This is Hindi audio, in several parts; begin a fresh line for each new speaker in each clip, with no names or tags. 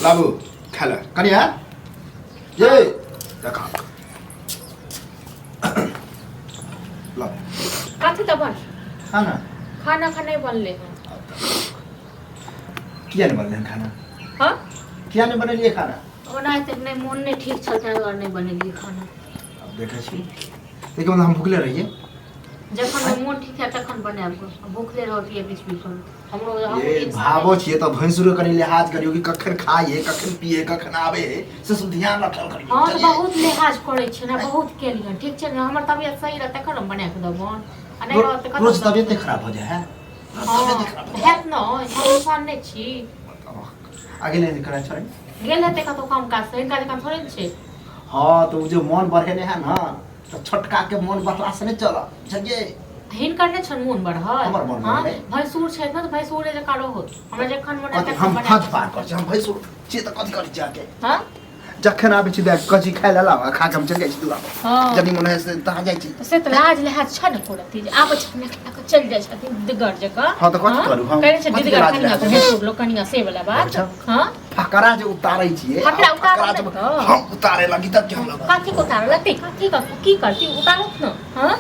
लाबू खा ले कनिया ये देखा ला
काथी त बन
खाना
खाना खाने बनले
किया नहीं बनले खाना
हां
किया नहीं बनेलिए खाना
ओना त नहीं मन नहीं ठीक चल रहा और नहीं बनेली खाना
अब देखै छी देखो हम भूखले रहिए
जखन मन ठीक है तखन बनाएब भूखले रहती है बीच बीच में हमरो
ये भावो छिए त भैंसुरो कनी लिहाज करियो कि कखन खाइए कखन पिए कखन आवे से सब ध्यान रखल करियो
हां बहुत लिहाज करे छै ना बहुत केलियन ठीक छै ना हमर तबियत सही रह तखन हम बना के देबन आ नहीं रहत तखन
रोज तबियत खराब हो जाए है
है न हम इंसान नहीं छी
आगे नहीं करा छोड़
गेल हेते कतो काम काज से इनका काम थोड़े छै
हां तो जो मन बढ़ेने है ना तो छोटका के मन बढ़ला से नहीं चला बुझिए
हिनकर ने छन मन बढ़ल हां भैंसुर छै न त भैंसुर जे कारो होत हमरा जखन मन तखन
हम हाथ पार कर हम भैंसुर छी त कथि करि जाके
हां
जखन आबै छी देख कची खाइ लेला खा के हम चल जाइ छी दुआ जनी मन है से तहा जाइ छी
से त लाज लिहाज छ न करत जे आबै छ ने चल जाइ छथिन दिगर जगह
हां त कथि करू हम
कहै छै दिगर कनिया के भैंसुर लोग कनिया से वाला बात हां
फकरा जे उतारै छिए हम उतारे लगी तब के हम लोग
काठी को उतार लगते काठी का की करती उतारत न हां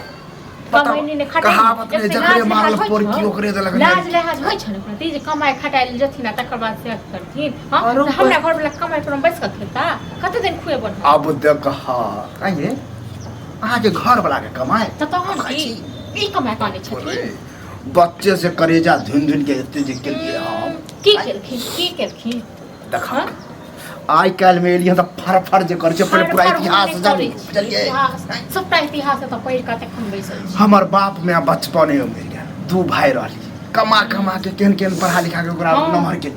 कमाई ने खटाई
कहावत ने जकरे मारल पर की ओकरे दे लगन
लाज लिहाज होय छ न प्रति जे कमाई खटाइल जथिन तकर बाद से करथिन हां हमरा घर वाला कमाई पर बैस के खेता कते दिन खुए बन
अब देख हां काहे अहाँ के घर वाला के कमाई
त हम की ई कमाई काने छथि
बच्चे से करेजा धुन धुन के एते जे के लिए हम
की केलखिन
देखा आई काल में एलियन त फर फर जे कर छै पूरा इतिहास जानी चलिए
सबटा इतिहास त पढ़ के तखन बैसल छी
हमर बाप में बचपने में मर गया दू भाई रहली कमा कमा के केन केन पढ़ा लिखा के ओकरा नमहर के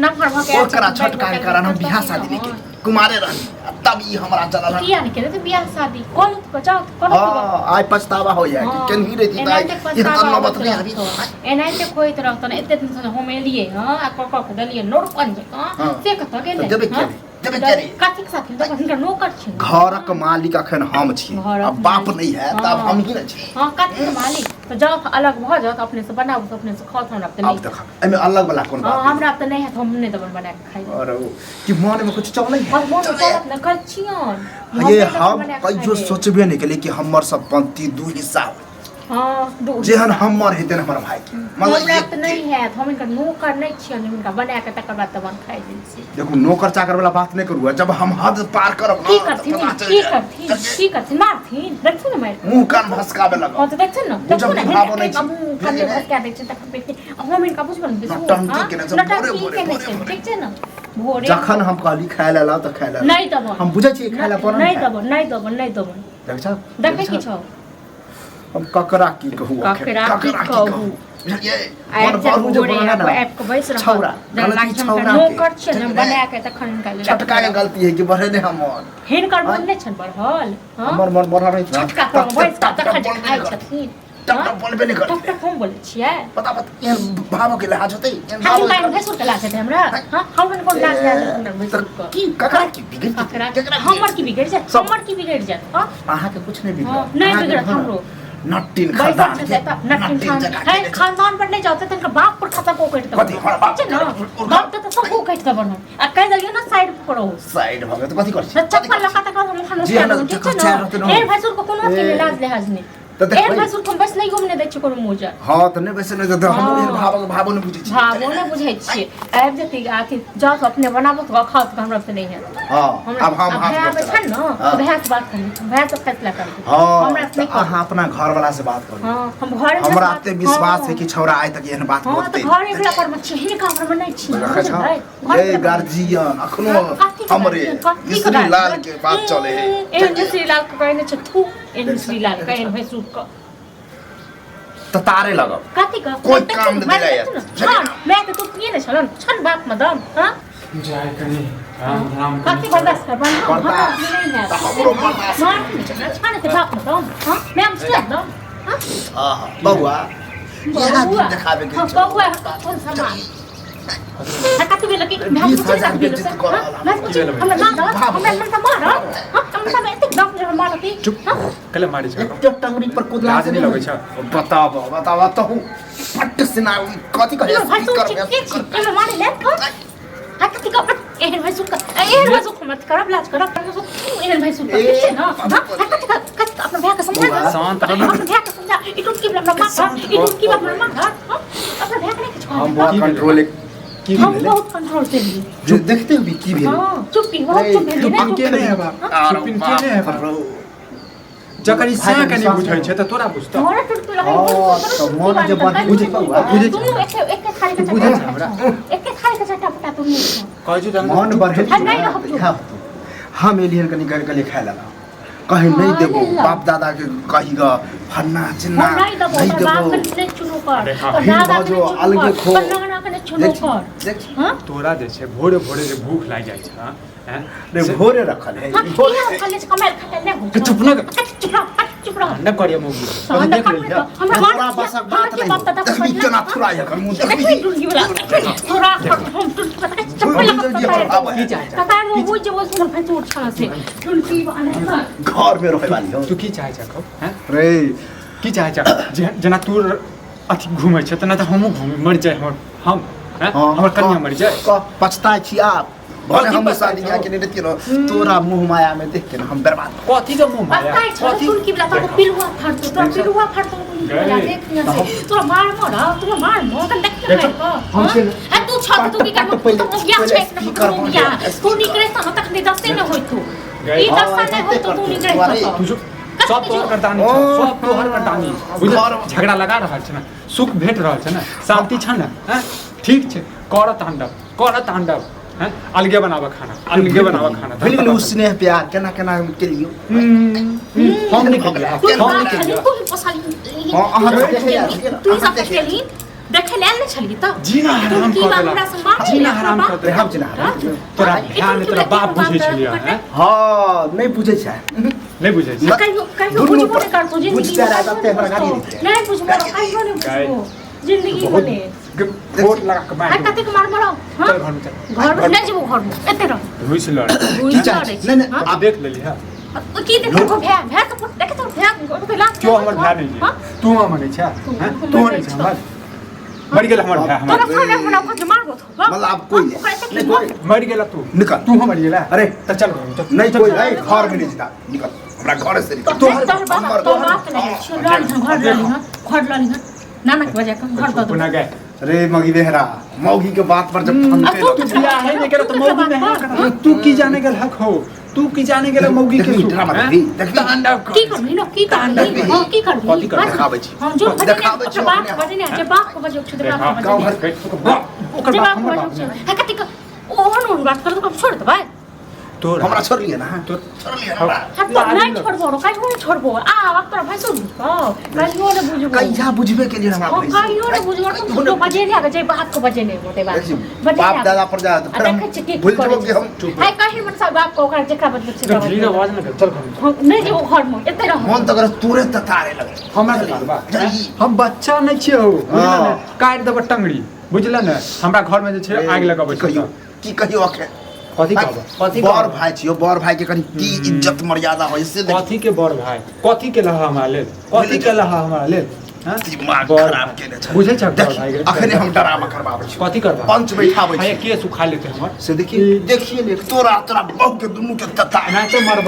नमहर भ के
ओकरा छोटका के कारण हम बियाह शादी नहीं के कुमारे रहली तब ई हमरा चलल
किया नहीं करे तो बियाह शादी कोन तो जाओ कोन
आई पछतावा हो जाए केन ही रहती भाई ये तो नौबत नहीं अभी
एनाइते कोई तरह त एते दिन से हम एलिए हां आ क के दलिए नोरपन जका से कत गेले
देबे के
काठी के साथ त हिनकर नौकर छी
घरक मालिक अखन हम छी अब बाप नहीं है तब हम ही न छी
हां काठी के मालिक तो जाओ अलग भ जाओ अपने से बनाओ अपने से खाओ हमरा त नहीं
अब देखा एमे अलग वाला कोन बात
हमरा त नहीं है हम नहीं दबन बना के खाई
अरे कि मन में कुछ चल नहीं है
मन में चलत न कर छियन
ये हम कहियो सोचबे नहीं केले कि हमर सब पंक्ति दू हिस्सा
हां
जेहन हमर हेतै हमर भाई के
मतलब एक नहीं है हम इनका नौकर नहीं छियन इनका बना के तकर बाद तब खाई दिन से
देखो नौकर चाकर वाला बात नहीं करू जब हम हद पार करब
की करथिन मारथिन देखथिन न मार
मुंह कान भसकाबे लगा
हां तो देखथिन न
जब भावो नहीं छी
कान भसका देखथिन तखन पे हम इनका बुझबन ठीक छै न भोरे
जखन हम कहली खाय लेला त खाय लेला
नहीं दबन
हम बुझै छी खाय ला पर
नहीं दबन
देख छ
देखै की छौ
हम ककरा की कहू
ककरा की कहू
ये मन बाबू जो बना ना
ऐप को बैस रहा
छौरा गलती छौरा
नौकर छ न बना के तखन निकाल
छटका के गलती है कि बढ़े ने हमर
हिनकर मन नै छन बढ़ल
हमर मन बढ़ल नहीं
छटका पर बैस के तखन खाइ छथिन
टक बोलबे नहीं कर
टक हम बोलै छियै
पता ये भावो के लाज होतै
हम काइन भैंसुर के लाज है हमरा हां हम कोन लाज हमरा भैंसुर
की ककरा की बिगड़
हमर की बिगड़ जात हमर की बिगड़ जात हां
अहाँ के कुछ नहीं बिगड़
नहीं बिगड़ हमरो
नट्टिन खानदान
है खानदान पर नहीं जाते तनका बाप पर खाता को कट दो
कथि हमरा बाप
बाप त सब को कट दो बन आ कह दलियो ना साइड पकड़ो
साइड भगे तो कथि कर
चप्पल लगा तक हम खाना ए भैंसुर को कोनो के लाज लिहाज नहीं ए भैंसुर को बस नहीं घूमने दै छ कोनो मोजा
हां त नहीं बस नहीं हम भावो नहीं बुझै छी
भावो नहीं बुझै छी आब जति आथि जा अपने बनाबो तो खाओ तो हमरा से नहीं है
हां अब हम हाथ
में छन न भैंस बात कर भैंस फैसला कर
हमरा अपने अहाँ अपना घर वाला से बात करू
हां हम घर में
हमरा एते विश्वास है कि छौरा आइ तक एहन बात बोलते
हां तो घर एकला पर मछी का पर बनाई छी
ए गार्जियन अखनो हमरे मिश्री लाल के बात चले है
ए मिश्री लाल के कहने छ थू ए मिश्री लाल कहन भैंसुर का
त तारे लगब
काती का
कोई काम नहीं दिला यार
हां मैं तो पिए न छलन छन बाप मदम हां
जाय कनी राम
काती बर्दाश्त कर बन हां नहीं है
हमरो बर्दाश्त
मार छन से बाप मदम हां मैं हम सुन दम
हां बउआ ये हाथ दिखावे के
बउआ कौन सामान काती बेला की एक भाग
20,000 के जित कर
हमरा मार हम सब एते डॉक्टर मारती
चुप कले मारी छ
एक टंगरी पर कुदला
लाज नहीं लगे छ
बताओ तो हूं फट से ना कथि कहे
भाई तू चिक मारे ले हाथ टिक एहन भाई सुन एहन भाई सुन मत करब लाज करब एहन भाई सुन ना हाथ अपना भैया का समझा
शांत
अपना भैया का समझा इटू की अपना मार इटू की अपना मार अपना भैया का नहीं
हम बहुत कंट्रोल की
हम बहुत कंट्रोल से लिए
जो देखते हो भी की भी
हां चुप की बहुत चुप भेल
चुप के नहीं है बाप चुप के नहीं है बाप जकरी सा के नहीं बुझै छै त तोरा बुझत
मोरा टुटु लगे
तो मन जे बात बुझे पा
बुझे एक खाली का बुझे हमरा एक खाली का चटा पटा तुम
कहै छु
मन बढ़े हम एलियन कनी घर के खाए लगा कहीं नहीं देबो बाप दादा के कही ग फन्ना चिन्ना
नहीं देबो बाप के नहीं चुनो कर दादा
जो अलगे खो
फन्ना के नहीं चुनो कर हां
तोरा जे छै भोरे भोरे जे भूख लाग जाय छै हैं
रे भोरे रखल है
कॉलेज कमाल खटे ले
चुप न न करियो मुगी देख ले
हमरा बसक बात नहीं देखबी केना थुराय कर मुंह देखबी
थोड़ा हम चप्पल
की
चाहे कता वो जे वो सुन भाई तोड़ छला से टुलकी
घर में रहे वाली हो
तू की चाहे छ हैं
रे
की चाहे छ जना तू अथी घुमै छ तना त हमहु घुम मर जाय हम हैं हमर कन्या मर जाय
पछताय छी आप भले हम शादी के नहीं देती तोरा मुंह माया में देख के हम बर्बाद
कथी के मुंह माया
कथी टुलकी वाला तो पिलुआ फाड़तो तो पिलुआ फाड़तो देख न से तोरा मार त देख के हमसे आ तू छत तू की कर तू या छेक न कर या तू निकले त तक नहीं दसे न होय तू ई दसा नहीं होय तो तू निकले
तू सब तोहर करतानी सब तोहर करतानी बुझ झगड़ा लगा रहल छ न सुख भेट रहल छ न शांति छ न हैं ठीक छै कर तांडव हैं अलगे बनावा खाना
बिल्कुल उसने प्यार केना केना के लियो
हम नहीं खेलिए
तू पसाली तू सब खेली देखे ले न छली त
जीना हराम कर देला जीना हराम कर दे हम जीना तोरा ध्यान तोरा बाप बुझै छलिया हैं
हां नहीं बुझै छै
नहीं बुझै छै
कहियो बुझबो नहीं करतो जिंदगी नहीं बुझबो कहियो नहीं बुझबो जिंदगी बने
वोट लगा के मार
कते के मार मारो
चल घर में चल
घर में नहीं जेबो घर में एते रह
हुइस लड़
नहीं
आ देख लेली हां
की देखो भैया तो देखे तो भैया तो लास्ट
क्यों हमर भैया नहीं है तू माने छ हैं तू नहीं छ हमर मर गेल हमर भैया हमर
तोरा सामने बना को मारबो तो
मतलब आप कोई
मर गेला तू
निकल
तू मर गेला
अरे
त चल घर में चल
नहीं कोई नहीं घर में नहीं जाता निकल हमरा घर से निकल
तो बात नहीं छोड़ घर लाली नाना के वजह का घर दो
पुना गए
रे मगी बेहरा मौगी के बात पर जब ठंडे
तू बियाह है नहीं करे तो मौगी नहीं तू की जाने के हक हो तू की जाने के मौगी के
ड्रामा देख तांडव
की करबी नो की करबी हां की करबी
देखाबै छी
हम जो देखाबै छी बात बजे ने जे बाप को बजे छ बाप
गांव घर
ओकर बाप हमर बाप
है कति को ओहन बात कर तो छोड़ दे भाई
तोर
हमरा छोड़ लिया ना
तो
छोड़ लिया ना
तो नहीं छोड़बो काई हो छोड़बो आ अब तोरा भाई सुन काई हो ने बुझबो
कहिया बुझबे के लिए हमरा भाई
काई हो ने बुझबो तो बजे ने आगे जे बात को बजे ने होते बात
बाप दादा पर जा तो फिर हम भूल जाओ कि हम
है कहीं मन सब बाप को ओकर जेकरा बदले से
धीरे आवाज न कर चल घर
नहीं जेबो घर में एते रह
मन तो कर तुरंत तारे लगे
हमरा के बा हम बच्चा नहीं छियो बुझला ने काट देब टंगड़ी बुझला ने हमरा घर में जे छै आग लगाबै छै
की कहियो आखे
कथी कहब
बड़ भाई छियो बड़ भाई के कनी की इज्जत मर्यादा होय से
कथी के बड़ भाई कथी के लहा हमरा लेल कथी के लहा हमरा लेल हां
दिमाग खराब केने छै
बुझै छ बड़ भाई
अखने हम डरामा करबाबै छी
कथी करबा
पंच बैठाबै छी
के सुखा लेते हमर
से देखिए ने तोरा बहु के दुनू के तता
नाचे मरब